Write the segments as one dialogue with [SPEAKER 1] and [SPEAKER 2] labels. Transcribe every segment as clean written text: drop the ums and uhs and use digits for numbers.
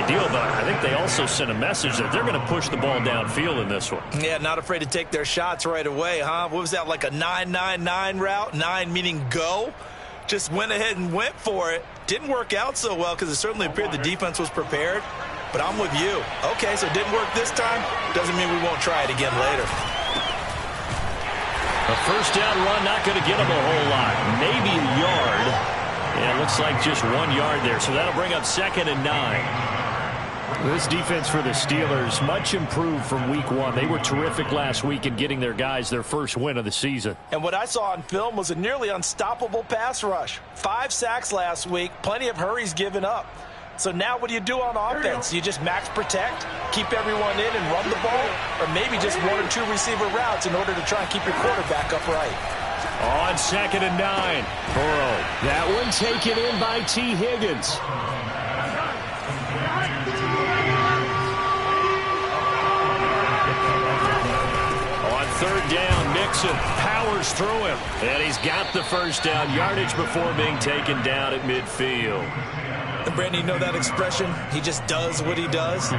[SPEAKER 1] ideal, but I think they also sent a message that they're going to push the ball downfield in this one.
[SPEAKER 2] Yeah, not afraid to take their shots right away, huh? What was that, like a 9-9-9 route? 9 meaning go? Just went ahead and went for it. Didn't work out so well because it certainly appeared the defense was prepared. But I'm with you. Okay, so it didn't work this time. Doesn't mean we won't try it again later.
[SPEAKER 1] A first down run, not going to get him a whole lot. Maybe a yard. Yeah, it looks like just 1 yard there. So that'll bring up 2nd and 9. This defense for the Steelers, much improved from week 1. They were terrific last week in getting their guys their first win of the season.
[SPEAKER 2] And what I saw on film was a nearly unstoppable pass rush. 5 sacks last week, plenty of hurries given up. So now what do you do on offense? You just max protect, keep everyone in and run the ball, or maybe just 1 or 2 receiver routes in order to try and keep your quarterback upright.
[SPEAKER 1] On 2nd and 9, Burrow. That one taken in by T. Higgins. On 3rd down, Mixon powers through him, and he's got the first down yardage before being taken down at midfield.
[SPEAKER 2] And Brandon, you know that expression? He just does what he does.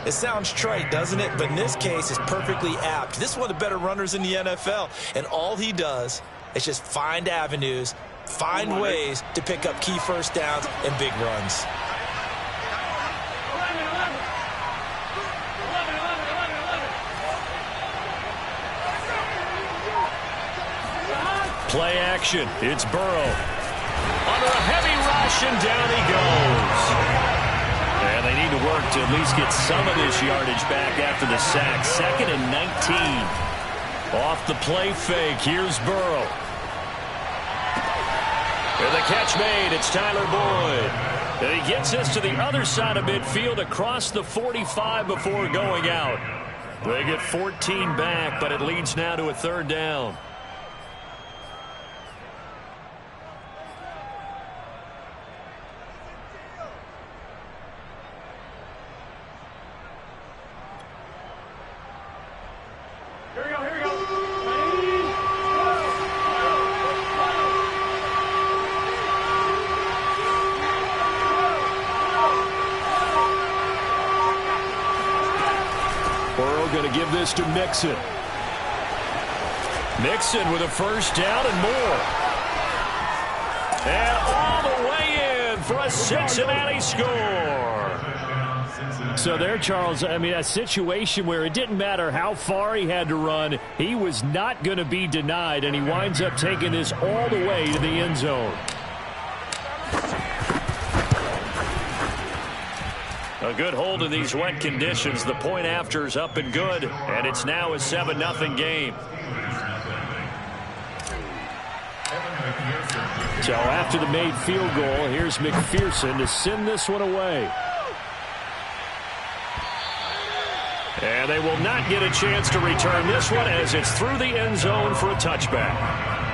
[SPEAKER 2] It sounds trite, doesn't it? But in this case, it's perfectly apt. This is one of the better runners in the NFL, and all he does is just find avenues, find ways to pick up key first downs and big runs.
[SPEAKER 1] Play action. It's Burrow. Under a heavy rush, and down he goes. And they need to work to at least get some of this yardage back after the sack. 2nd and 19. Off the play fake, here's Burrow. And the catch made, it's Tyler Boyd. And he gets us to the other side of midfield across the 45 before going out. They get 14 back, but it leads now to a 3rd down. Going to give this to Mixon. Mixon with a first down and more. And all the way in for a Cincinnati score. So there, Charles, I mean, a situation where it didn't matter how far he had to run. He was not going to be denied, and he winds up taking this all the way to the end zone. A good hold in these wet conditions. The point after is up and good, and it's now a 7-0 game. So after the made field goal, here's McPherson to send this one away. And they will not get a chance to return this one as it's through the end zone for a touchback.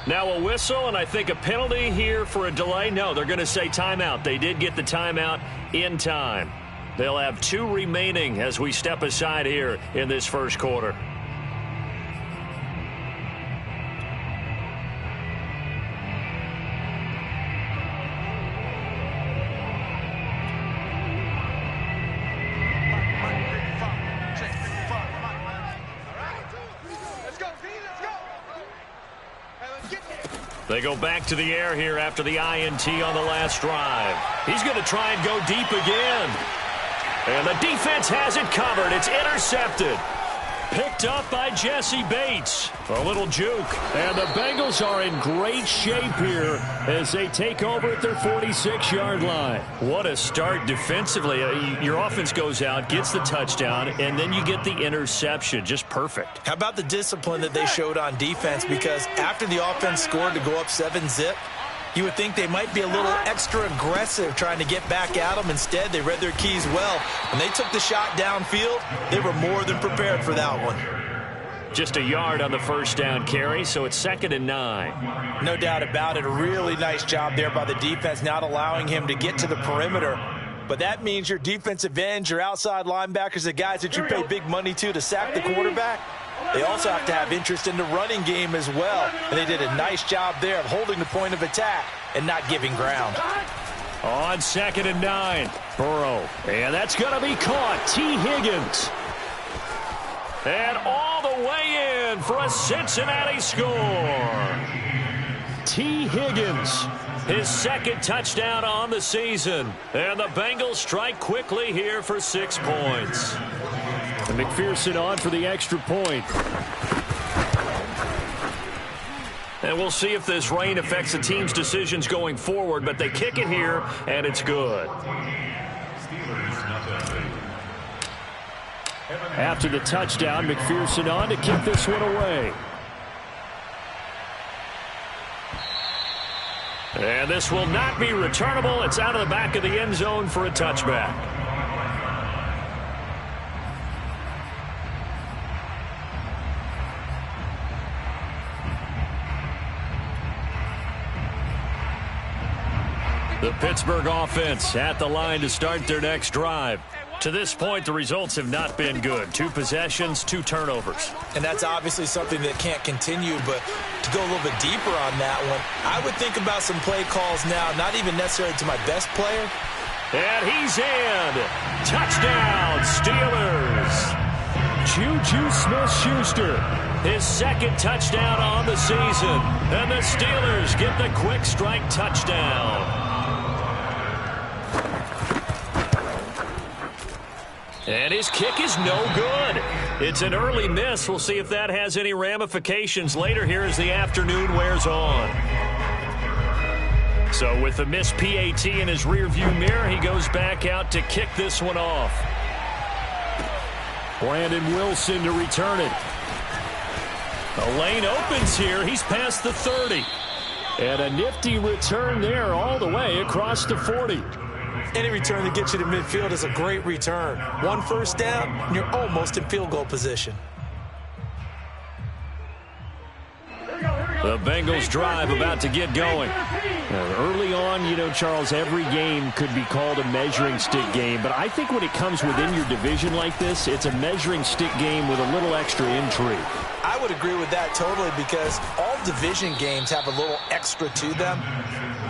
[SPEAKER 1] Now a whistle, and I think a penalty here for a delay. No, they're going to say timeout. They did get the timeout in time. They'll have 2 remaining as we step aside here in this first quarter. They go back to the air here after the INT on the last drive. He's going to try and go deep again. And the defense has it covered. It's intercepted. picked up by Jesse Bates. A little juke. And the Bengals are in great shape here as they take over at their 46-yard line. What a start defensively. Your offense goes out, gets the touchdown, and then you get the interception. Just perfect.
[SPEAKER 2] How about the discipline that they showed on defense? Because after the offense scored to go up 7-zip, you would think they might be a little extra aggressive trying to get back at them. Instead, they read their keys well. When they took the shot downfield, they were more than prepared for that one.
[SPEAKER 1] Just a yard on the first down carry, so it's 2nd and 9.
[SPEAKER 2] No doubt about it. A really nice job there by the defense, not allowing him to get to the perimeter. But that means your defensive ends, your outside linebackers, the guys that you pay big money to sack the quarterback, they also have to have interest in the running game as well. And they did a nice job there of holding the point of attack and not giving ground.
[SPEAKER 1] On 2nd and 9, Burrow. And that's going to be caught. T. Higgins. And all the way in for a Cincinnati score. T. Higgins, his 2nd touchdown on the season. And the Bengals strike quickly here for 6 points. And McPherson on for the extra point. And we'll see if this rain affects the team's decisions going forward, but they kick it here, and it's good. After the touchdown, McPherson on to kick this one away. And this will not be returnable. It's out of the back of the end zone for a touchback. The Pittsburgh offense at the line to start their next drive. To this point, the results have not been good. 2 possessions, 2 turnovers.
[SPEAKER 2] And that's obviously something that can't continue, but to go a little bit deeper on that one, I would think about some play calls now, not even necessarily to my best player.
[SPEAKER 1] And he's in. Touchdown, Steelers. Juju Smith-Schuster, his 2nd touchdown on the season. And the Steelers get the quick strike touchdown. And his kick is no good. It's an early miss. We'll see if that has any ramifications later here as the afternoon wears on. So with the missed PAT in his rearview mirror, he goes back out to kick this one off. Brandon Wilson to return it. The lane opens here. He's past the 30. And a nifty return there all the way across the 40.
[SPEAKER 2] Any return that gets you to midfield is a great return. 1 first down, and you're almost in field goal position.
[SPEAKER 1] The Bengals drive about to get going. Now, early on, you know, Charles, every game could be called a measuring stick game. But I think when it comes within your division like this, it's a measuring stick game with a little extra intrigue.
[SPEAKER 2] I would agree with that totally because all division games have a little extra to them.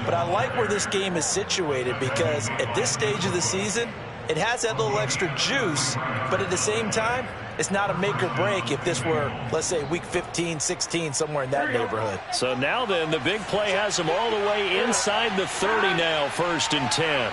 [SPEAKER 2] But I like where this game is situated because at this stage of the season, it has that little extra juice, but at the same time, it's not a make or break if this were, let's say, week 15, 16, somewhere in that neighborhood.
[SPEAKER 1] So now then, the big play has them all the way inside the 30 now, 1st and 10.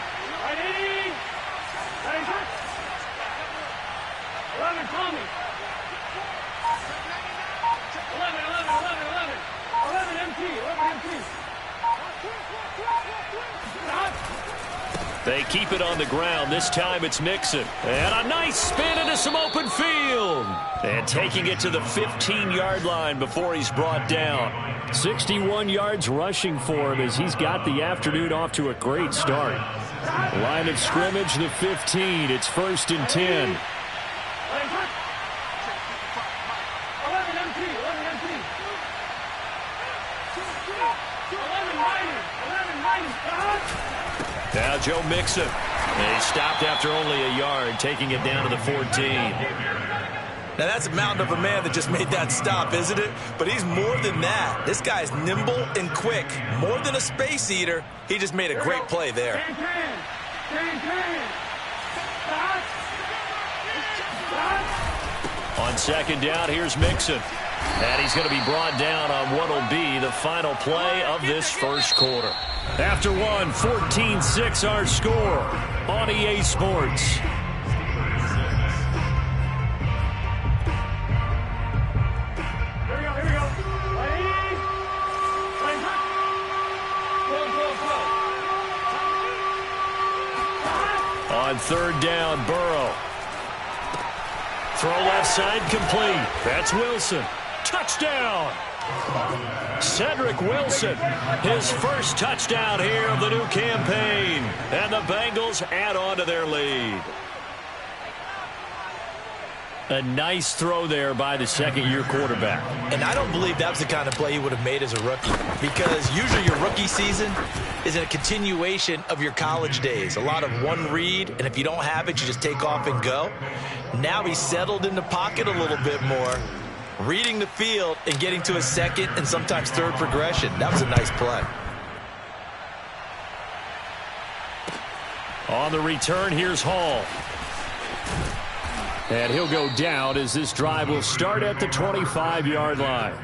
[SPEAKER 1] They keep it on the ground. This time it's Mixon. And a nice spin into some open field. And taking it to the 15-yard line before he's brought down. 61 yards rushing for him as he's got the afternoon off to a great start. Line of scrimmage, the 15. It's 1st and 10. Now Joe Mixon. And he stopped after only a yard, taking it down to the 14.
[SPEAKER 2] Now that's a mountain of a man that just made that stop, isn't it? But he's more than that. This guy's nimble and quick. More than a space eater, he just made a great play there.
[SPEAKER 1] On 2nd down, here's Mixon. And he's going to be brought down on what will be the final play of this first quarter. After one, 14-6 our score on EA Sports. on third down, Burrow. Throw left side complete. That's Wilson. Touchdown! Cedric Wilson, his first touchdown here of the new campaign. And the Bengals add on to their lead. A nice throw there by the second-year quarterback.
[SPEAKER 2] And I don't believe that was the kind of play he would have made as a rookie, because usually your rookie season is a continuation of your college days. A lot of one read, and if you don't have it, you just take off and go. Now he's settled in the pocket a little bit more, reading the field and getting to his second and sometimes third progression. That was a nice play.
[SPEAKER 1] On the return, here's Hall. And he'll go down as this drive will start at the 25-yard line.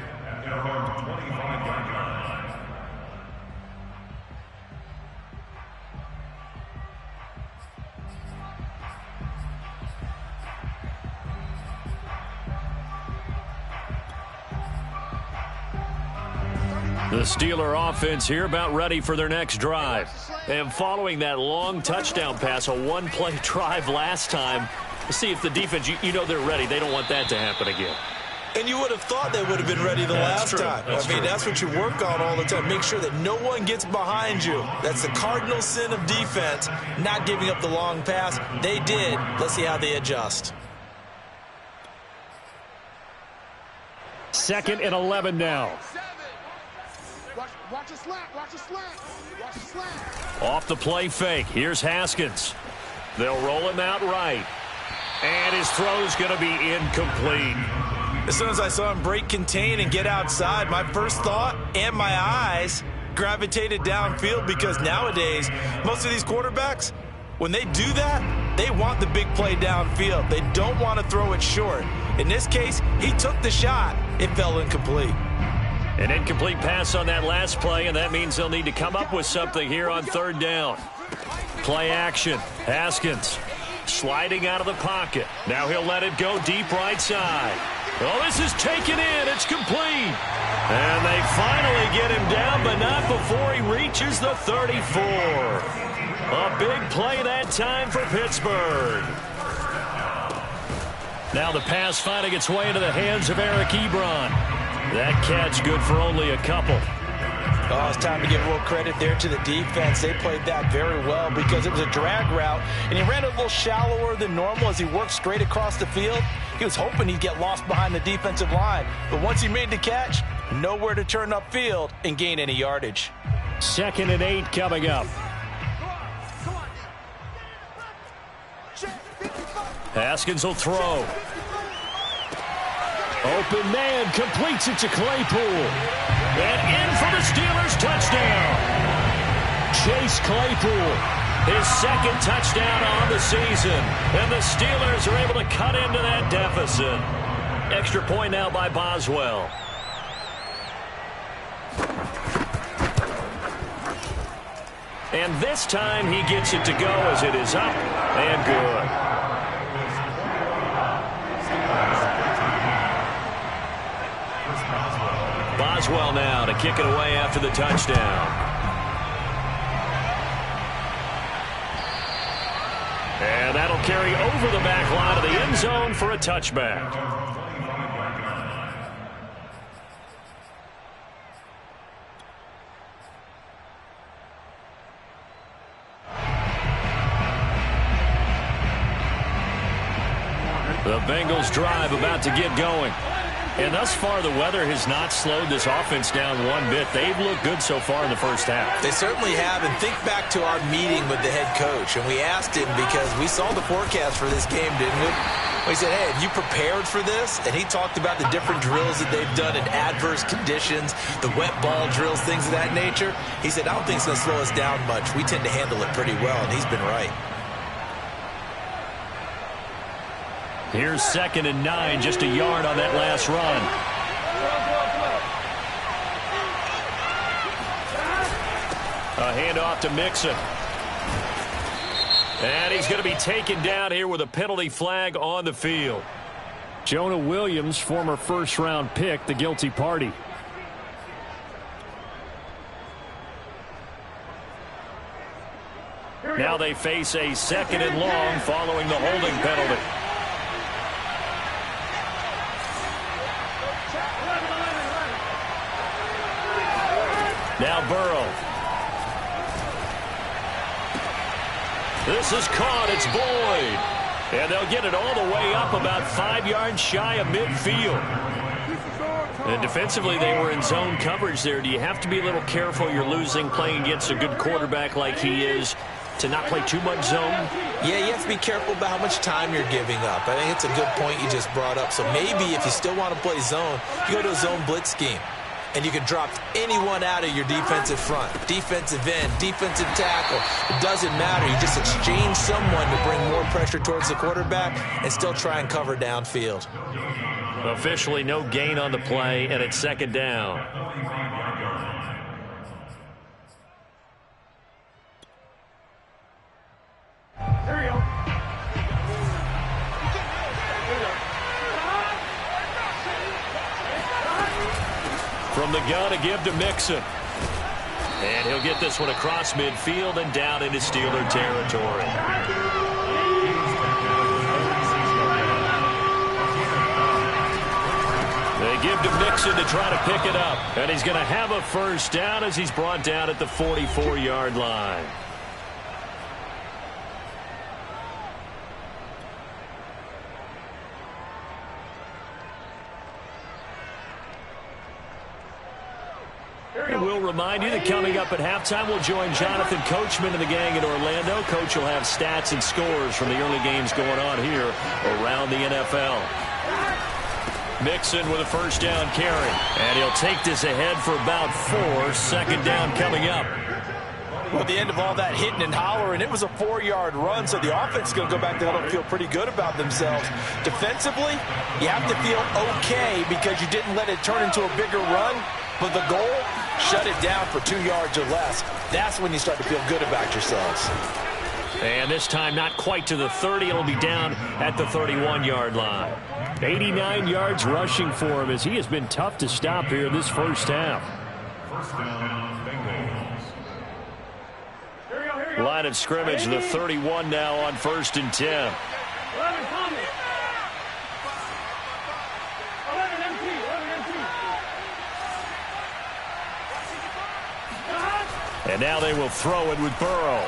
[SPEAKER 1] The Steeler offense here about ready for their next drive. And following that long touchdown pass, a one-play drive last time, see if the defense, you know they're ready. They don't want that to happen again.
[SPEAKER 2] And you would have thought they would have been ready the last time. That's what you work on all the time. Make sure that no one gets behind you. That's the cardinal sin of defense, not giving up the long pass. They did. Let's see how they adjust.
[SPEAKER 1] 2nd and 11 now.
[SPEAKER 3] Watch a slant. Watch a slant. Watch a slant.
[SPEAKER 1] Off the play fake. Here's Haskins. They'll roll him out right. And his throw's going to be incomplete.
[SPEAKER 2] As soon as I saw him break contain and get outside, my first thought and my eyes gravitated downfield, because nowadays, most of these quarterbacks, when they do that, they want the big play downfield. They don't want to throw it short. In this case, he took the shot. It fell incomplete.
[SPEAKER 1] An incomplete pass on that last play, and that means they'll need to come up with something here on third down. Play action. Haskins sliding out of the pocket. Now he'll let it go deep right side. Oh, this is taken in. It's complete. And they finally get him down, but not before he reaches the 34. A big play that time for Pittsburgh. Now the pass finding its way into the hands of Eric Ebron. That catch good for only a couple.
[SPEAKER 2] Oh, it's time to give real credit there to the defense. They played that very well because it was a drag route, and he ran a little shallower than normal as he worked straight across the field. He was hoping he'd get lost behind the defensive line, but once he made the catch, nowhere to turn upfield and gain any yardage.
[SPEAKER 1] 2nd and 8 coming up. Haskins will throw. Open man completes it to Claypool. And in for the Steelers touchdown. Chase Claypool, his second touchdown on the season. And the Steelers are able to cut into that deficit. Extra point now by Boswell. And this time he gets it to go as it is up and good. Boswell now to kick it away after the touchdown. And that'll carry over the back line of the end zone for a touchback. The Bengals drive about to get going. And thus far, the weather has not slowed this offense down one bit. They've looked good so far in the first half.
[SPEAKER 2] They certainly have. And think back to our meeting with the head coach. And we asked him, because we saw the forecast for this game, didn't we? We said, hey, have you prepared for this? And he talked about the different drills that they've done in adverse conditions, the wet ball drills, things of that nature. He said, I don't think it's going to slow us down much. We tend to handle it pretty well, and he's been right.
[SPEAKER 1] Here's 2nd and 9, just a yard on that last run. A handoff to Mixon. And he's going to be taken down here with a penalty flag on the field. Jonah Williams, former first-round pick, the guilty party. Now they face a 2nd and long following the holding penalty. Now Burrow. This is caught. It's Boyd. And they'll get it all the way up about 5 yards shy of midfield. And defensively, they were in zone coverage there. Do you have to be a little careful? You're losing playing against a good quarterback like he is to not play too much zone?
[SPEAKER 2] Yeah, you have to be careful about how much time you're giving up. I think it's a good point you just brought up. So maybe if you still want to play zone, you go to a zone blitz scheme. And you can drop anyone out of your defensive front. Defensive end, defensive tackle. It doesn't matter. You just exchange someone to bring more pressure towards the quarterback and still try and cover downfield.
[SPEAKER 1] Officially no gain on the play, and it's 2nd down.
[SPEAKER 3] Here we go.
[SPEAKER 1] From the gun, a give to Mixon. And he'll get this one across midfield and down into Steeler territory. They give to Mixon to try to pick it up. And he's going to have a first down as he's brought down at the 44-yard line. We'll remind you that coming up at halftime, we'll join Jonathan Coachman and the gang in Orlando. Coach will have stats and scores from the early games going on here around the NFL. Mixon with a first down carry. And he'll take this ahead for about 4. 2nd down coming up.
[SPEAKER 2] Well, at the end of all that hitting and hollering, it was a 4-yard run, so the offense is going to go back to huddle and feel pretty good about themselves. Defensively, you have to feel okay because you didn't let it turn into a bigger run, but the goal, shut it down for 2 yards or less. That's when you start to feel good about yourselves.
[SPEAKER 1] And this time not quite to the 30. It'll be down at the 31-yard line. 89 yards rushing for him as he has been tough to stop here in this first half. Line of scrimmage, the 31 now on 1st and 10. And now they will throw it with Burrow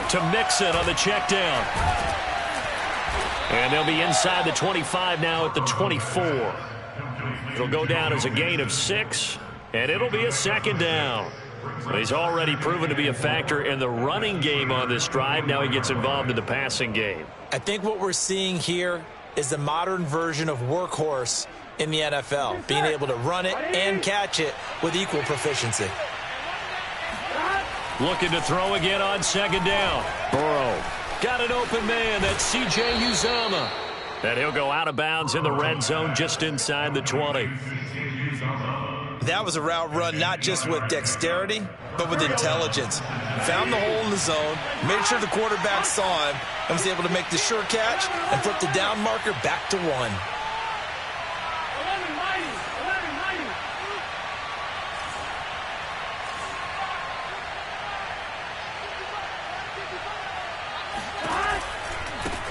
[SPEAKER 1] to Mixon on the check down. And they'll be inside the 25 now at the 24. It'll go down as a gain of 6, and it'll be a 2nd down. He's already proven to be a factor in the running game on this drive. Now he gets involved in the passing game.
[SPEAKER 2] I think what we're seeing here is the modern version of workhorse in the NFL, being able to run it and catch it with equal proficiency.
[SPEAKER 1] Looking to throw again on 2nd down. Burrow got an open man. That's C.J. Uzomah. And he'll go out of bounds in the red zone just inside the 20.
[SPEAKER 2] That was a route run not just with dexterity, but with intelligence. Found the hole in the zone, made sure the quarterback saw him, and was able to make the sure catch and flip the down marker back to 1.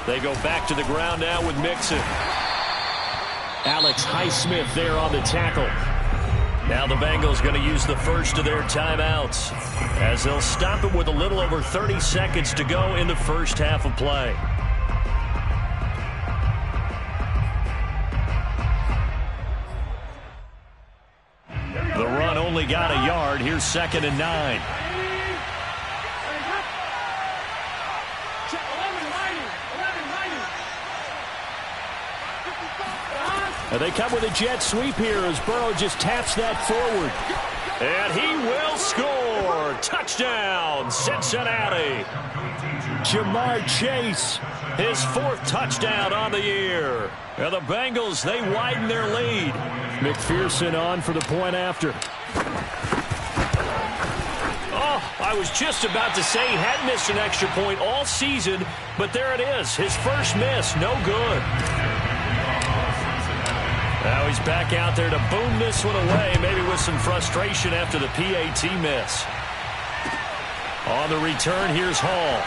[SPEAKER 1] They go back to the ground now with Mixon. Alex Highsmith there on the tackle. Now the Bengals going to use the first of their timeouts as they'll stop it with a little over 30 seconds to go in the first half of play. The run only got a yard. Here's 2nd and 9. And they come with a jet sweep here as Burrow just taps that forward. And he will score. Touchdown, Cincinnati. Jamar Chase, his 4th touchdown on the year. And the Bengals, they widen their lead. McPherson on for the point after. Oh, I was just about to say he had missed an extra point all season, but there it is. His first miss, no good. Now he's back out there to boom this one away, maybe with some frustration after the PAT miss. On the return, here's Hall.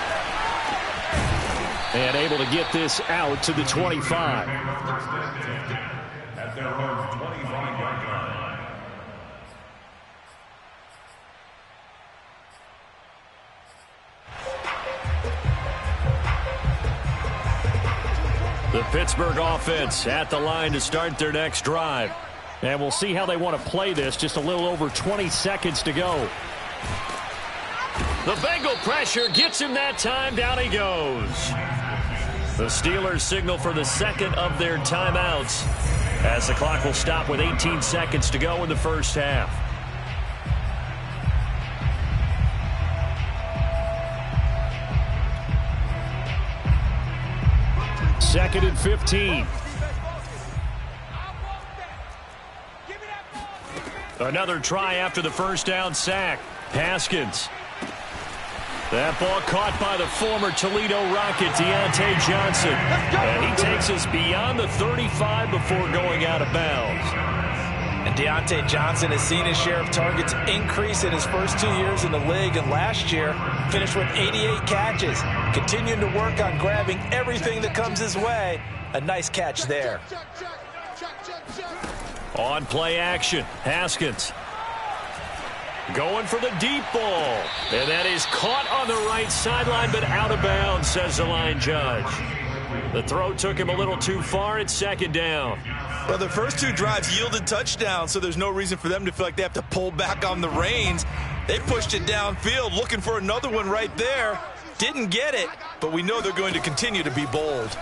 [SPEAKER 1] And able to get this out to the 25.
[SPEAKER 4] At their own 25-yard line.
[SPEAKER 1] The Pittsburgh offense at the line to start their next drive. And we'll see how they want to play this. Just a little over 20 seconds to go. The Bengal pressure gets him that time. Down he goes. The Steelers signal for the second of their timeouts as the clock will stop with 18 seconds to go in the first half. Second and 15. Another try after the first down sack. Haskins. That ball caught by the former Toledo Rocket, Deontay Johnson. And he takes us beyond the 35 before going out of bounds.
[SPEAKER 2] And Deontay Johnson has seen his share of targets increase in his first 2 years in the league. And last year, finished with 88 catches. Continuing to work on grabbing everything that comes his way. A nice catch there.
[SPEAKER 1] On play action, Haskins. Going for the deep ball. And that is caught on the right sideline, but out of bounds, says the line judge. The throw took him a little too far. It's second down.
[SPEAKER 2] Well, the first two drives yielded touchdowns, so there's no reason for them to feel like they have to pull back on the reins. They pushed it downfield, looking for another one right there. Didn't get it, but we know they're going to continue to be bold.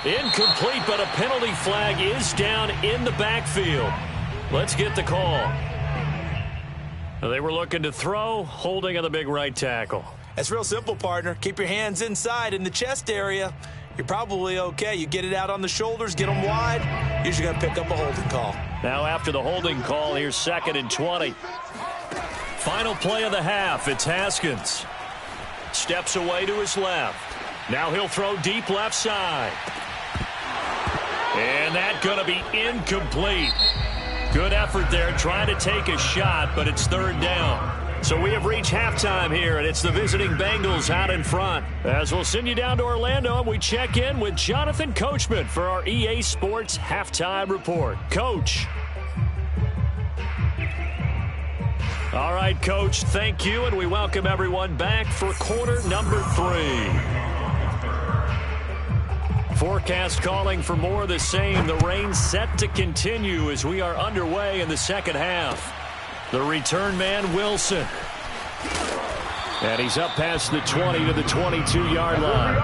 [SPEAKER 1] Incomplete, but a penalty flag is down in the backfield. Let's get the call. They were looking to throw, holding on the big right tackle.
[SPEAKER 2] That's real simple, partner. Keep your hands inside in the chest area. You're probably okay. You get it out on the shoulders, get them wide. Usually going to pick up a holding call.
[SPEAKER 1] Now after the holding call, here's second and 20. Final play of the half. It's Haskins. Steps away to his left. Now he'll throw deep left side. And that's going to be incomplete. Good effort there, trying to take a shot, but it's third down. So we have reached halftime here, and it's the visiting Bengals out in front. As we'll send you down to Orlando, and we check in with Jonathan Coachman for our EA Sports Halftime Report. Coach. All right, Coach, thank you, and we welcome everyone back for quarter number 3. Forecast calling for more of the same. The rain set to continue as we are underway in the second half. The return man, Wilson. And he's up past the 20 to the 22-yard line.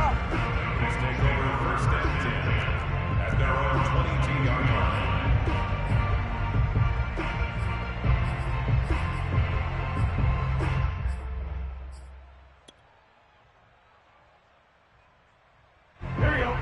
[SPEAKER 4] At their own 22-yard line.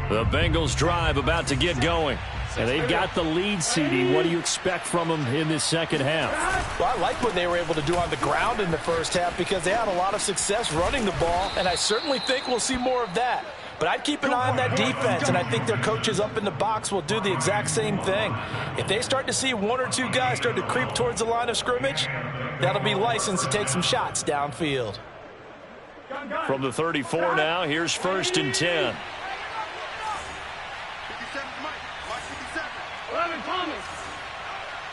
[SPEAKER 1] The Bengals drive about to get going. And they've got the lead, CD. What do you expect from them in this second half?
[SPEAKER 2] Well, I like what they were able to do on the ground in the first half because they had a lot of success running the ball, and I certainly think we'll see more of that. But I'd keep an eye on that defense, and I think their coaches up in the box will do the exact same thing. If they start to see one or two guys start to creep towards the line of scrimmage, that'll be licensed to take some shots downfield.
[SPEAKER 1] From the 34 now, here's first and 10.
[SPEAKER 3] 11 Thomas.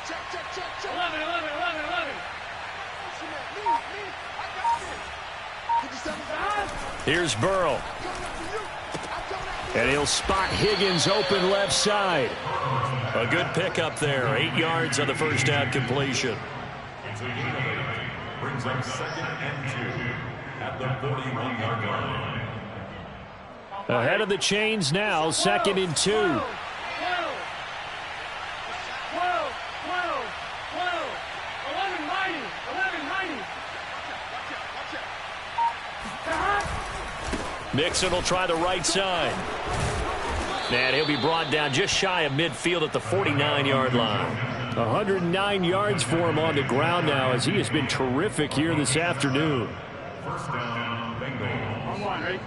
[SPEAKER 3] Check. 11.
[SPEAKER 1] Here's Burrow. And he'll spot Higgins open left side. A good pickup there. 8 yards on the first down completion.
[SPEAKER 4] Brings up second and 2 at the 41-yard line.
[SPEAKER 1] Ahead of the chains now, second and 2. Mixon will try the right side. And he'll be brought down just shy of midfield at the 49-yard line. 109 yards for him on the ground now as he has been terrific here this afternoon.
[SPEAKER 4] First down, Bengals.
[SPEAKER 3] 11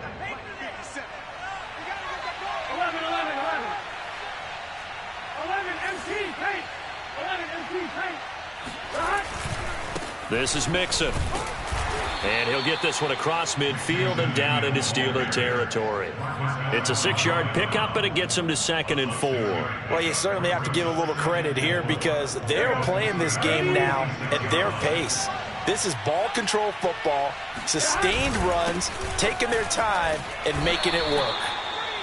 [SPEAKER 3] MC paint.
[SPEAKER 1] This is Mixon. And he'll get this one across midfield and down into Steeler territory. It's a 6-yard pickup, but it gets him to 2nd and 4.
[SPEAKER 2] Well, you certainly have to give a little credit here because they're playing this game now at their pace. This is ball control football, sustained runs, taking their time, and making it work.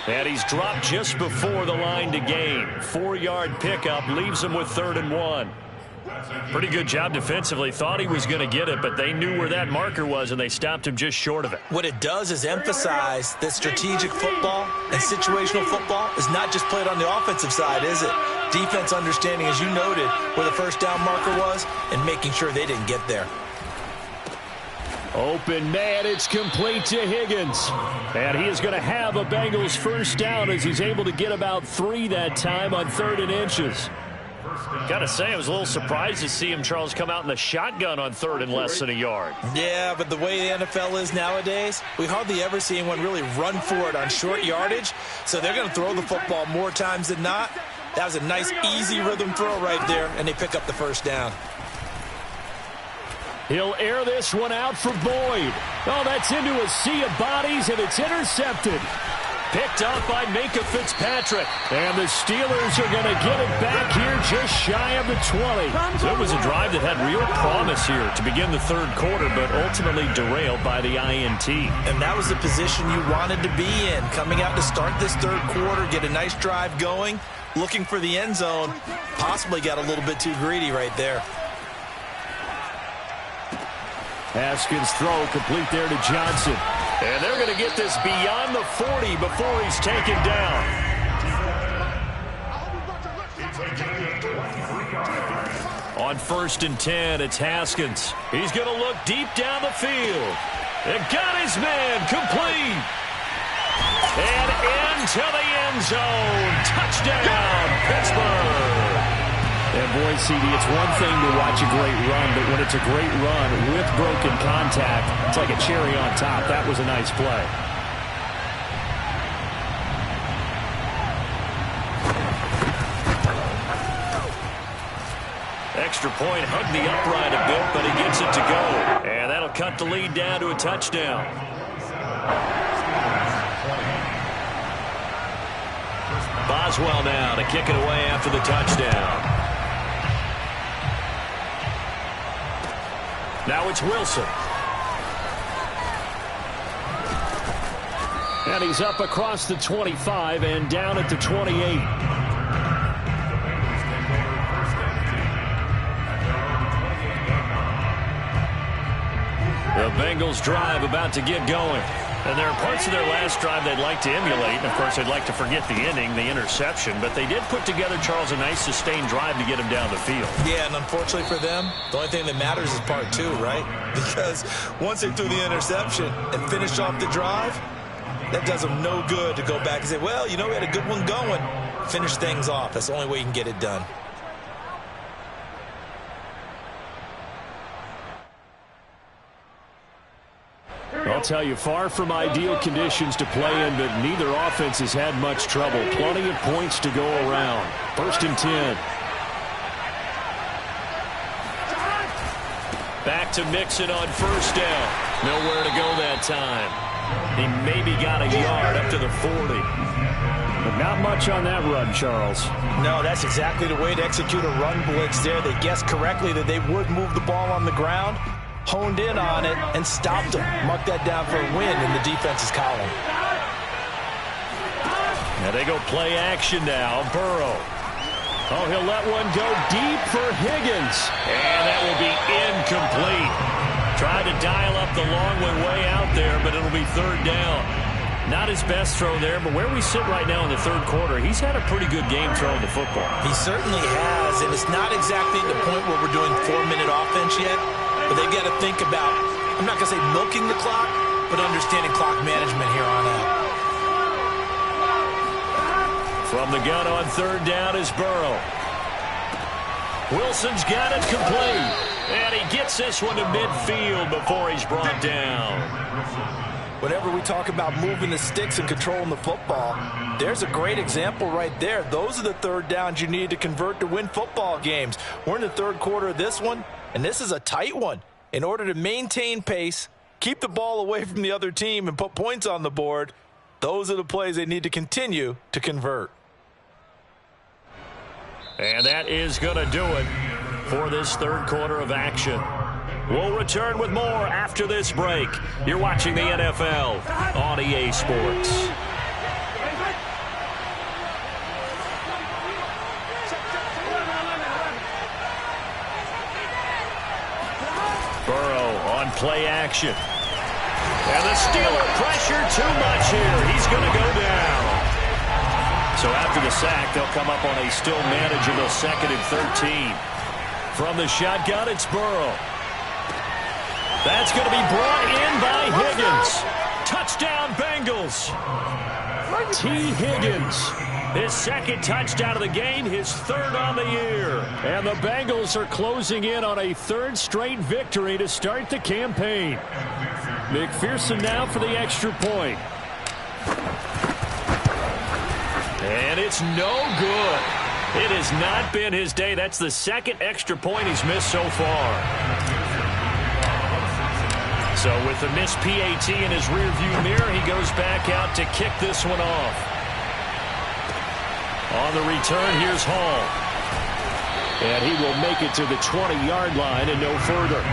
[SPEAKER 1] And he's dropped just before the line to gain. 4-yard pickup leaves him with 3rd and 1. Pretty good job defensively. Thought he was going to get it, but they knew where that marker was, and they stopped him just short of it.
[SPEAKER 2] What it does is emphasize that strategic football and situational football is not just played on the offensive side, is it? Defense understanding, as you noted, where the first down marker was and making sure they didn't get there.
[SPEAKER 1] Open man, it's complete to Higgins. And he is going to have a Bengals first down as he's able to get about 3 that time on 3rd and inches. Got to say, I was a little surprised to see him, Charles, come out in the shotgun on 3rd and less than a yard.
[SPEAKER 2] Yeah, but the way the NFL is nowadays, we hardly ever see anyone really run for it on short yardage. So they're going to throw the football more times than not. That was a nice, easy rhythm throw right there, and they pick up the first down.
[SPEAKER 1] He'll air this one out for Boyd. Oh, that's into a sea of bodies, and it's intercepted. Picked up by Minkah Fitzpatrick. And the Steelers are going to get it back here just shy of the 20. So it was a drive that had real promise here to begin the 3rd quarter, but ultimately derailed by the INT.
[SPEAKER 2] And that was the position you wanted to be in. Coming out to start this 3rd quarter, get a nice drive going, looking for the end zone. Possibly got a little bit too greedy right there.
[SPEAKER 1] Haskins' throw complete there to Johnson. And they're going to get this beyond the 40 before he's taken down. On 1st and 10, it's Haskins. He's going to look deep down the field. And got his man complete. And into the end zone. Touchdown, Pittsburgh. And boy, CD, it's one thing to watch a great run, but when it's a great run with broken contact, it's like a cherry on top. That was a nice play. Extra point, hugged the upright a bit, but he gets it to go. And that'll cut the lead down to a touchdown. Boswell now to kick it away after the touchdown. Now it's Wilson. And he's up across the 25 and down at the 28. The Bengals drive about to get going. And there are parts of their last drive they'd like to emulate. And, of course, they'd like to forget the ending, the interception. But they did put together, Charles, a nice sustained drive to get him down the field. Yeah, and unfortunately for them, the only thing that matters is part 2, right? Because once they threw the interception and finished off the drive, that does them no good to go back and say, well, you know, we had a good one going. Finish things off. That's the only way you can get it done. I'll tell you, far from ideal conditions to play in, but neither offense has had much trouble. Plenty of points to go around. 1st and 10. Back to Mixon on 1st down. Nowhere to go that time. He maybe got a yard up to the 40. But not much on that run, Charles.
[SPEAKER 2] No, that's exactly the way to execute a run blitz there. They guessed correctly that they would move the ball on the ground, honed in on it, and stopped them. Mark that down for a win in the defense's column.
[SPEAKER 1] Now they go play action now. Burrow. Oh, he'll let one go deep for Higgins. And that will be incomplete. Tried to dial up the long way out there, but it'll be 3rd down. Not his best throw there, but where we sit right now in the 3rd quarter, he's had a pretty good game throwing the football.
[SPEAKER 2] He certainly has, and it's not exactly the point where we're doing 4-minute offense yet. But they've got to think about, I'm not going to say milking the clock, but understanding clock management here on out.
[SPEAKER 1] From the gun on 3rd down is Burrow. Wilson's got it complete. And he gets this one to midfield before he's brought down.
[SPEAKER 2] Whenever we talk about moving the sticks and controlling the football, there's a great example right there. Those are the 3rd downs you need to convert to win football games. We're in the 3rd quarter of this one, and this is a tight one. In order to maintain pace, keep the ball away from the other team, and put points on the board, those are the plays they need to continue to convert.
[SPEAKER 1] And that is going to do it for this third quarter of action. We'll return with more after this break. You're watching the NFL on EA Sports. Burrow on play action. And the Steeler pressure too much here. He's going to go down. So after the sack, they'll come up on a still manageable 2nd and 13. From the shotgun, it's Burrow. That's going to be brought in by Higgins. Touchdown, Bengals. T. Higgins. His 2nd touchdown of the game, his 3rd on the year. And the Bengals are closing in on a 3rd straight victory to start the campaign. McPherson now for the extra point. And it's no good. It has not been his day. That's the 2nd extra point he's missed so far. So with the missed PAT in his rearview mirror, he goes back out to kick this one off. On the return, here's Hall. And he will make it to the 20-yard line and no further.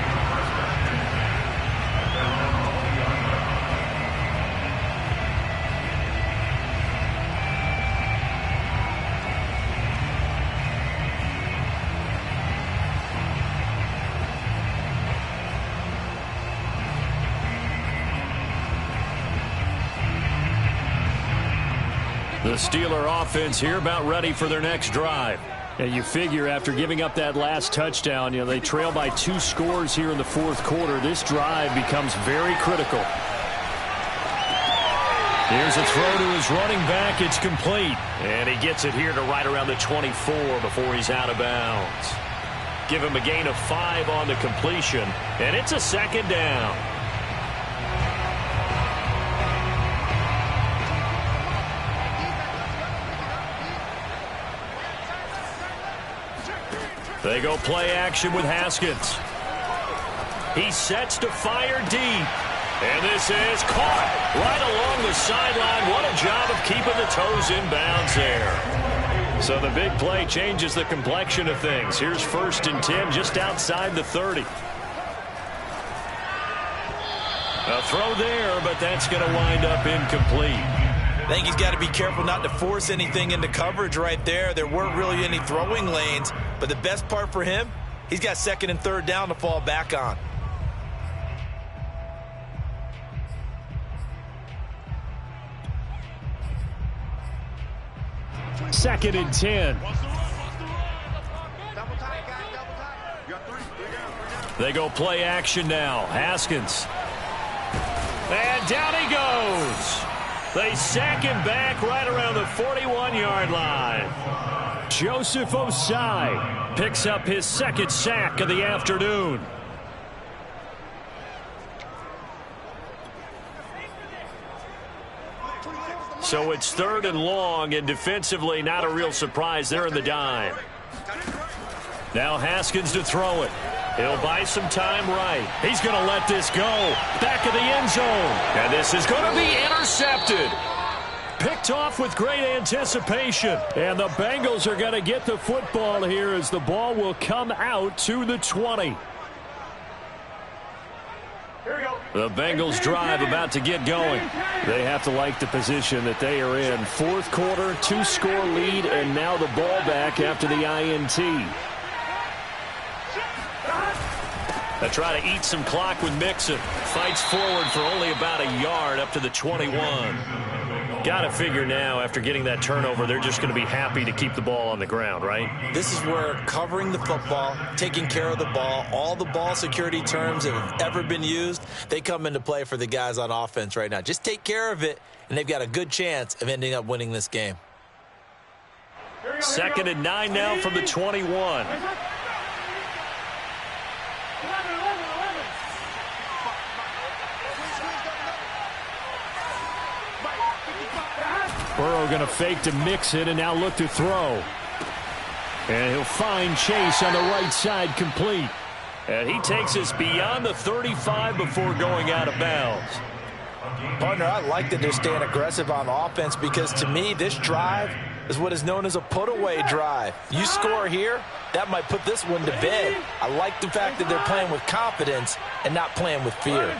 [SPEAKER 1] The Steeler offense here about ready for their next drive. And you figure after giving up that last touchdown, they trail by 2 scores here in the 4th quarter. This drive becomes very critical. Here's a throw to his running back. It's complete. And he gets it here to right around the 24 before he's out of bounds. Give him a gain of 5 on the completion. And it's a 2nd down. They go play action with Haskins. He sets to fire deep. And this is caught right along the sideline. What a job of keeping the toes in bounds there. So the big play changes the complexion of things. Here's 1st and 10 just outside the 30. A throw there, but that's going to wind up incomplete.
[SPEAKER 2] I think he's got to be careful not to force anything into coverage right there. There weren't really any throwing lanes, but the best part for him, he's got 2nd and 3rd down to fall back on.
[SPEAKER 1] Second and 10. They go play action now. Haskins. And down he goes. They sack him back right around the 41-yard line. Joseph Osai picks up his 2nd sack of the afternoon. So it's 3rd and long, and defensively not a real surprise. They're in the dime. Now Haskins to throw it. He'll buy some time right. He's going to let this go. Back of the end zone. And this is going to be intercepted. Picked off with great anticipation. And the Bengals are going to get the football here as the ball will come out to the 20. The Bengals drive about to get going. They have to like the position that they are in. 4th quarter, 2-score lead, and now the ball back after the INT. They try to eat some clock with Mixon. Fights forward for only about a yard up to the 21. Got to figure now, after getting that turnover, they're just going to be happy to keep the ball on the ground, right?
[SPEAKER 2] This is where covering the football, taking care of the ball, all the ball security terms that have ever been used, they come into play for the guys on offense right now. Just take care of it, and they've got a good chance of ending up winning this game.
[SPEAKER 1] 2nd and 9 now from the 21. Burrow going to fake to Mixon and now look to throw. And he'll find Chase on the right side complete. And he takes us beyond the 35 before going out of bounds.
[SPEAKER 2] Partner, I like that they're staying aggressive on offense because to me, this drive is what is known as a put-away drive. You score here, that might put this one to bed. I like the fact that they're playing with confidence and not playing with fear.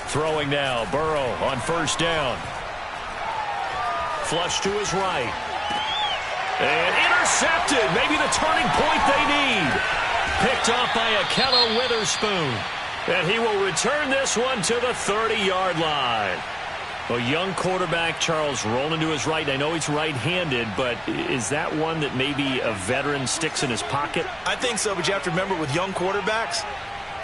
[SPEAKER 1] Throwing now, Burrow on first down. Flush to his right. And intercepted. Maybe the turning point they need. Picked off by Akello Witherspoon. And he will return this one to the 30-yard line. A young quarterback, Charles, rolling to his right. I know he's right-handed, but is that one that maybe a veteran sticks in his pocket?
[SPEAKER 2] I think so, but you have to remember with young quarterbacks,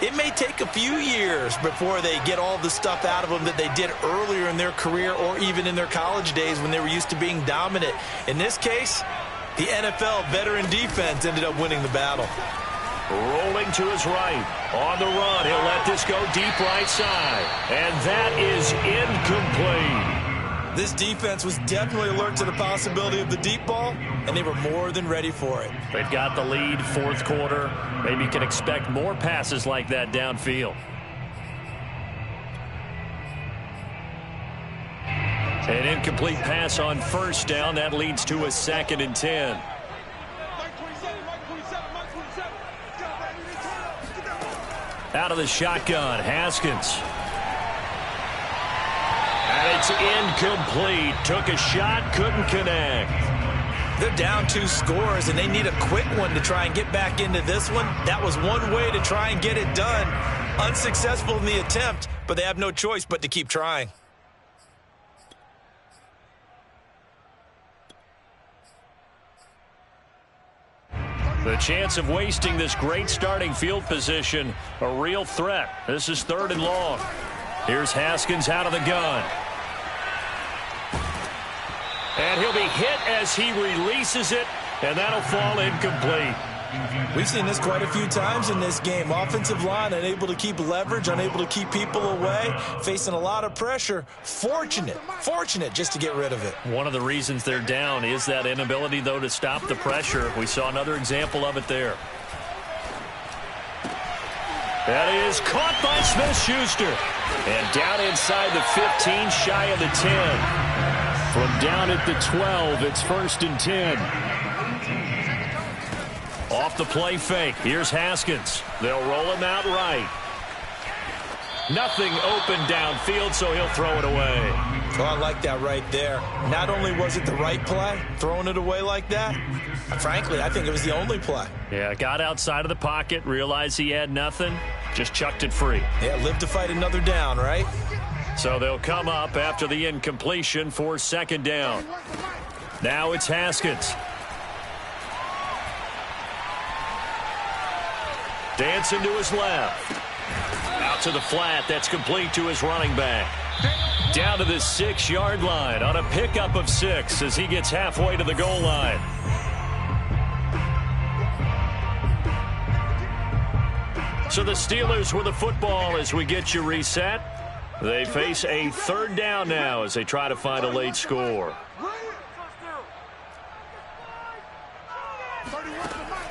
[SPEAKER 2] it may take a few years before they get all the stuff out of them that they did earlier in their career or even in their college days when they were used to being dominant. In this case, the NFL veteran defense ended up winning the battle.
[SPEAKER 1] Rolling to his right. On the run. He'll let this go deep right side. And that is incomplete.
[SPEAKER 2] This defense was definitely alert to the possibility of the deep ball, and they were more than ready for it.
[SPEAKER 1] They've got the lead, fourth quarter. Maybe you can expect more passes like that downfield. An incomplete pass on first down. That leads to a 2nd and 10. Out of the shotgun, Haskins. And it's incomplete. Took a shot, couldn't connect.
[SPEAKER 2] They're down 2 scores, and they need a quick one to try and get back into this one. That was one way to try and get it done. Unsuccessful in the attempt, but they have no choice but to keep trying.
[SPEAKER 1] The chance of wasting this great starting field position, a real threat. This is 3rd and long. Here's Haskins out of the gun. And he'll be hit as he releases it, and that'll fall incomplete.
[SPEAKER 2] We've seen this quite a few times in this game. Offensive line unable to keep leverage, unable to keep people away, facing a lot of pressure. Fortunate just to get rid of it.
[SPEAKER 1] One of the reasons they're down is that inability, though, to stop the pressure. We saw another example of it there. That is caught by Smith-Schuster. And down inside the 15, shy of the 10. From down at the 12, it's 1st and 10. Off the play fake. Here's Haskins. They'll roll him out right. Nothing open downfield, so he'll throw it away.
[SPEAKER 2] Oh, I like that right there. Not only was it the right play, throwing it away like that, frankly, I think it was the only play.
[SPEAKER 1] Yeah, got outside of the pocket, realized he had nothing, just chucked it free.
[SPEAKER 2] Yeah, live to fight another down, right?
[SPEAKER 1] So they'll come up after the incompletion for 2nd down. Now it's Haskins. Dancing to his left. Out to the flat. That's complete to his running back. Down to the 6-yard line on a pickup of 6 as he gets halfway to the goal line. So the Steelers with the football as we get you reset. They face a 3rd down now as they try to find a late score.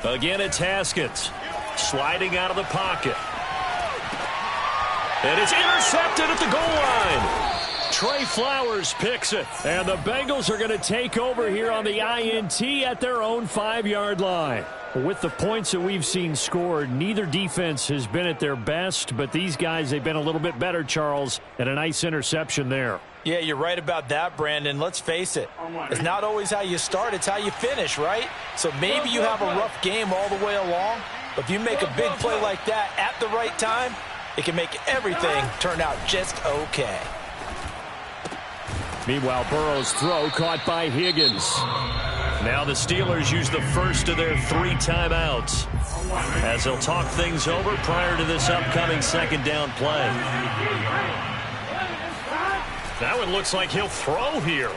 [SPEAKER 1] Again, it's Haskins. Sliding out of the pocket. And it's intercepted at the goal line. Trey Flowers picks it. And the Bengals are going to take over here on the INT at their own 5-yard line. With the points that we've seen scored, neither defense has been at their best, but these guys, they've been a little bit better, Charles, and a nice interception there.
[SPEAKER 2] Yeah, you're right about that, Brandon. Let's face it. It's not always how you start, it's how you finish, right? So maybe you have a rough game all the way along, but if you make a big play like that at the right time, it can make everything turn out just okay.
[SPEAKER 1] Meanwhile, Burrow's throw caught by Higgins. Now the Steelers use the first of their 3 timeouts as they'll talk things over prior to this upcoming 2nd down play. That one looks like he'll throw here.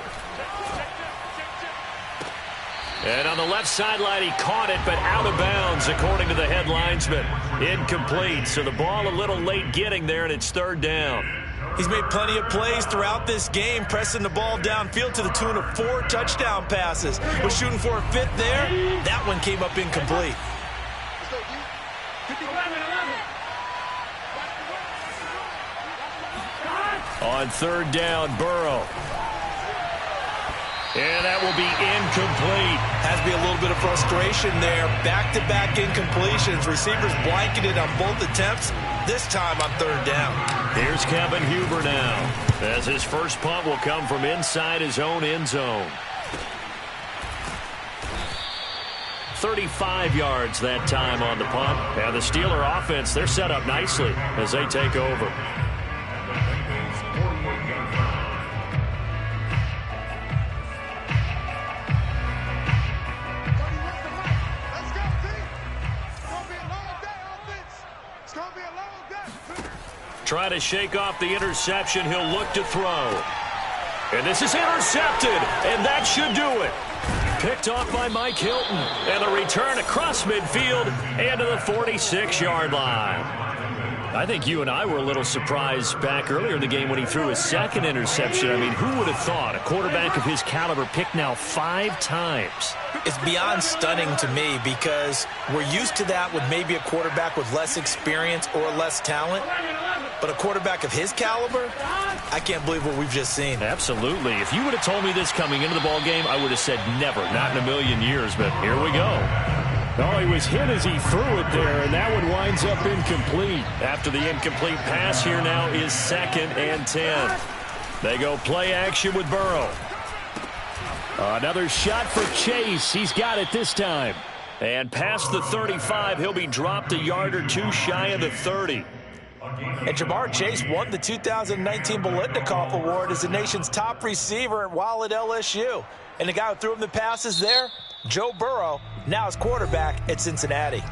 [SPEAKER 1] And on the left sideline, he caught it, but out of bounds, according to the head linesman. Incomplete, so the ball a little late getting there, and it's 3rd down.
[SPEAKER 2] He's made plenty of plays throughout this game, pressing the ball downfield to the tune of 4 touchdown passes. Was shooting for a 5th there. That one came up incomplete.
[SPEAKER 1] On third down, Burrow. And that will be incomplete.
[SPEAKER 2] Has to be a little bit of frustration there. Back-to-back incompletions. Receivers blanketed on both attempts, this time on third down.
[SPEAKER 1] Here's Kevin Huber now, as his first punt will come from inside his own end zone. 35 yards that time on the punt. And the Steeler offense, they're set up nicely as they take over. Try to shake off the interception. He'll look to throw. And this is intercepted. And that should do it. Picked off by Mike Hilton. And a return across midfield and to the 46-yard line. I think you and I were a little surprised back earlier in the game when he threw his second interception. I mean, who would have thought a quarterback of his caliber picked now 5 times?
[SPEAKER 2] It's beyond stunning to me because we're used to that with maybe a quarterback with less experience or less talent. But a quarterback of his caliber, I can't believe what we've just seen.
[SPEAKER 1] Absolutely. If you would have told me this coming into the ball game, I would have said never, not in a million years. But here we go. Oh, he was hit as he threw it there, and that one winds up incomplete. After the incomplete pass, here now is 2nd and 10. They go play action with Burrow. Another shot for Chase. He's got it this time. And past the 35, he'll be dropped a yard or two shy of the 30.
[SPEAKER 2] And Jamar Chase won the 2019 Biletnikoff Award as the nation's top receiver while at LSU. And the guy who threw him the passes there, Joe Burrow, now his quarterback at Cincinnati.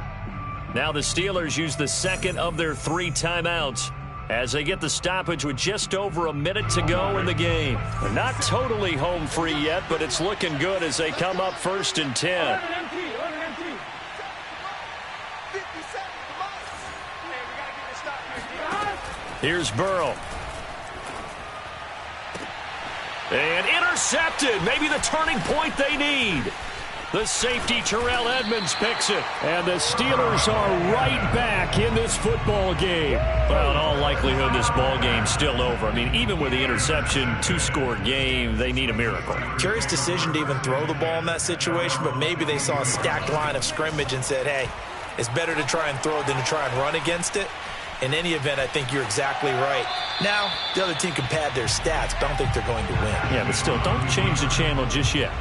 [SPEAKER 1] Now the Steelers use the second of their 3 timeouts as they get the stoppage with just over a minute to go in the game. Not totally home free yet, but it's looking good as they come up 1st and 10. Here's Burrow. And intercepted. Maybe the turning point they need. The safety, Terrell Edmonds, picks it. And the Steelers are right back in this football game. Well, in all likelihood, this ball game's still over. I mean, even with the interception, 2-score game, they need a miracle.
[SPEAKER 2] Curious decision to even throw the ball in that situation, but maybe they saw a stacked line of scrimmage and said, hey, it's better to try and throw it than to try and run against it. In any event, I think you're exactly right. Now, the other team can pad their stats, but I don't think they're going to win.
[SPEAKER 1] Yeah, but still, don't change the channel just yet.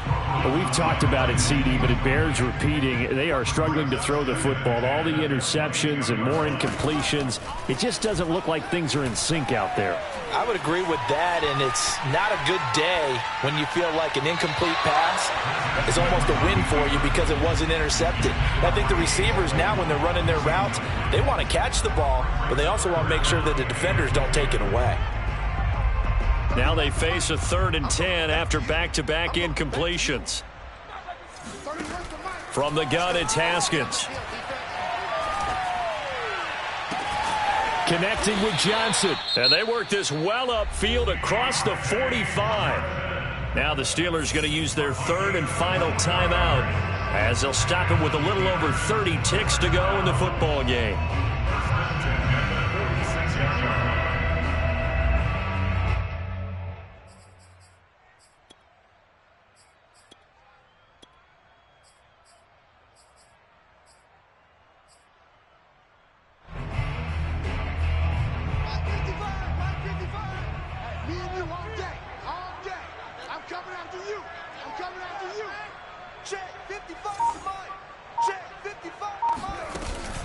[SPEAKER 1] Well, we've talked about it, CD, but it bears repeating. They are struggling to throw the football. All the interceptions and more incompletions. It just doesn't look like things are in sync out there.
[SPEAKER 2] I would agree with that, and it's not a good day when you feel like an incomplete pass is almost a win for you because it wasn't intercepted. I think the receivers now, when they're running their routes, they want to catch the ball, but they also want to make sure that the defenders don't take it away.
[SPEAKER 1] Now they face a 3rd and 10 after back-to-back incompletions. From the gun, it's Haskins. Connecting with Johnson. And they work this well upfield across the 45. Now the Steelers going to use their 3rd and final timeout as they'll stop it with a little over 30 ticks to go in the football game.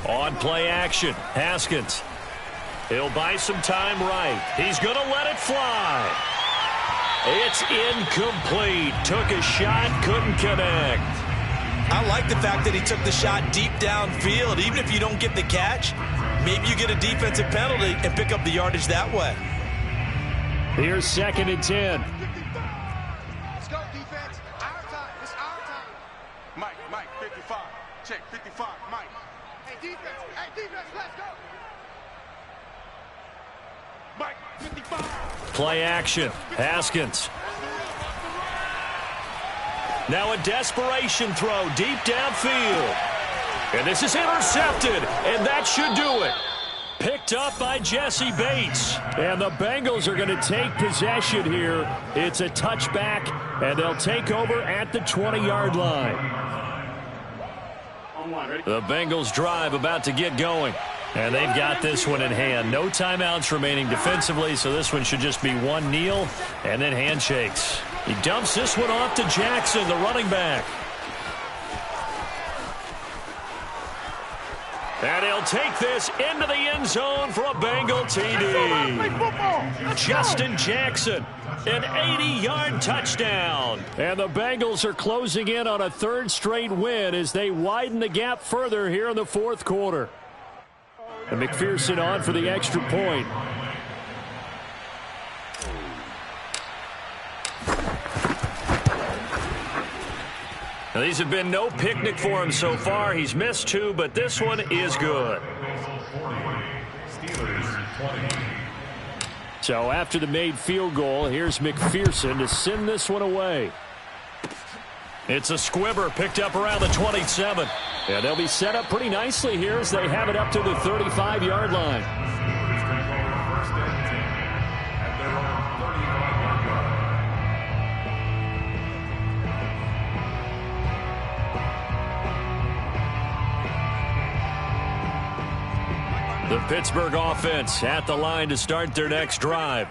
[SPEAKER 1] On play action, Haskins. He'll buy some time right. He's going to let it fly. It's incomplete. Took a shot, couldn't connect.
[SPEAKER 2] I like the fact that he took the shot deep downfield. Even if you don't get the catch, maybe you get a defensive penalty and pick up the yardage that way.
[SPEAKER 1] Here's 2nd and 10.
[SPEAKER 3] Let's go, defense. Our time. It's our time.
[SPEAKER 5] Mike, 55. Check, 55, Mike.
[SPEAKER 3] Hey, defense, let's go.
[SPEAKER 5] Mike, 55.
[SPEAKER 1] Play action, Haskins. Now a desperation throw deep downfield. And this is intercepted, and that should do it. Picked up by Jesse Bates. And the Bengals are going to take possession here. It's a touchback, and they'll take over at the 20-yard line. The Bengals drive about to get going. And they've got this one in hand. No timeouts remaining defensively, so this one should just be one kneel and then handshakes. He dumps this one off to Jackson, the running back. And he'll take this into the end zone for a Bengal TD. Justin Jackson, an 80-yard touchdown. And the Bengals are closing in on a third straight win as they widen the gap further here in the fourth quarter. And McPherson on for the extra point. Now, these have been no picnic for him so far. He's missed two, but this one is good. So after the made field goal, here's McPherson to send this one away. It's a squibber picked up around the 27. Yeah, they'll be set up pretty nicely here as they have it up to the 35-yard line. The Pittsburgh offense at the line to start their next drive.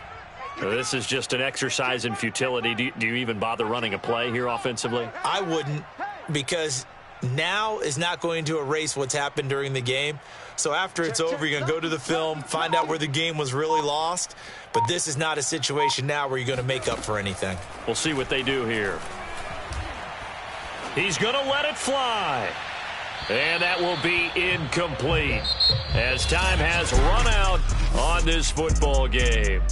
[SPEAKER 1] So this is just an exercise in futility. Do you even bother running a play here offensively?
[SPEAKER 2] I wouldn't, because now is not going to erase what's happened during the game. So after it's over, you're going to go to the film, find out where the game was really lost. But this is not a situation now where you're going to make up for anything.
[SPEAKER 1] We'll see what they do here. He's going to let it fly. And that will be incomplete as time has run out on this football game.